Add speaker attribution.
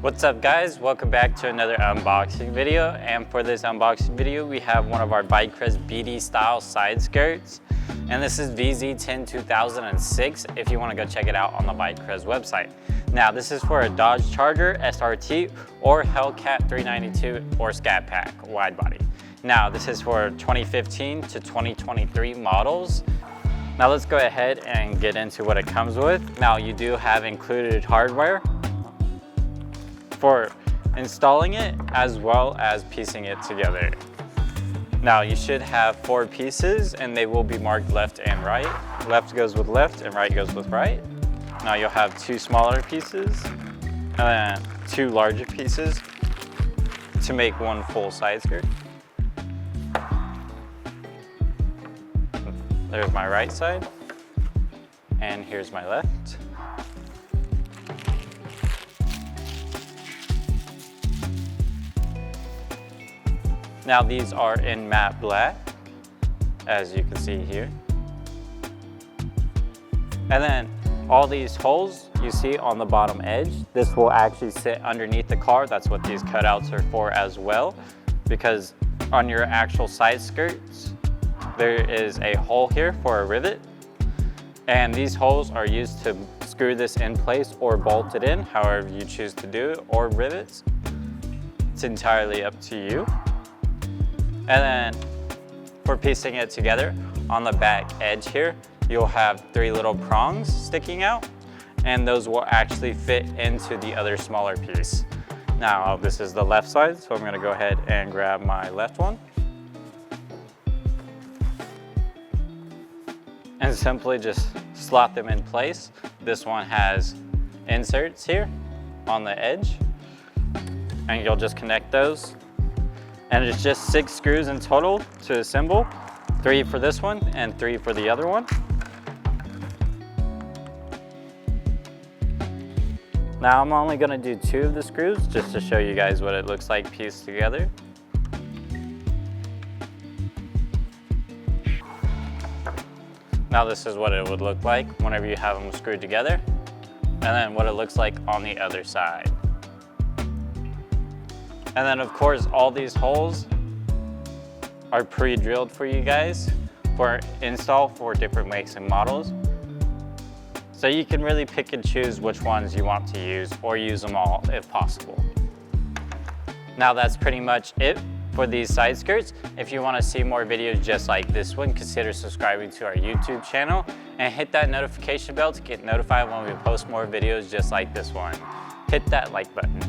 Speaker 1: What's up guys, welcome back to another unboxing video, and for this unboxing video we have one of our vicrez BD style side skirts, and this is VZ10 2006 if you want to go check it out on the vicrez website. Now this is for a Dodge Charger SRT or Hellcat 392 or Scat Pack wide body. Now this is for 2015 to 2023 models. Now let's go ahead and get into what it comes with. Now you do have included hardware for installing it as well as piecing it together. Now you should have 4 pieces and they will be marked left and right. Left goes with left and right goes with right. Now you'll have 2 smaller pieces and then 2 larger pieces to make one full side skirt. There's my right side and here's my left. Now these are in matte black, as you can see here. And then all these holes you see on the bottom edge, this will actually sit underneath the car. That's what these cutouts are for as well, because on your actual side skirts, there is a hole here for a rivet. And these holes are used to screw this in place or bolt it in, however you choose to do it, or rivets. It's entirely up to you. And then for piecing it together, on the back edge here, you'll have 3 little prongs sticking out, and those will actually fit into the other smaller piece. Now this is the left side, so I'm gonna go ahead and grab my left one. And simply just slot them in place. This one has inserts here on the edge, and you'll just connect those. And it's just 6 screws in total to assemble, 3 for this one and 3 for the other one. Now I'm only gonna do 2 of the screws just to show you guys what it looks like pieced together. Now this is what it would look like whenever you have them screwed together, and then what it looks like on the other side. And then of course, all these holes are pre-drilled for you guys for install for different makes and models. So you can really pick and choose which ones you want to use, or use them all if possible. Now that's pretty much it for these side skirts. If you want to see more videos just like this one, consider subscribing to our YouTube channel and hit that notification bell to get notified when we post more videos just like this one. Hit that like button.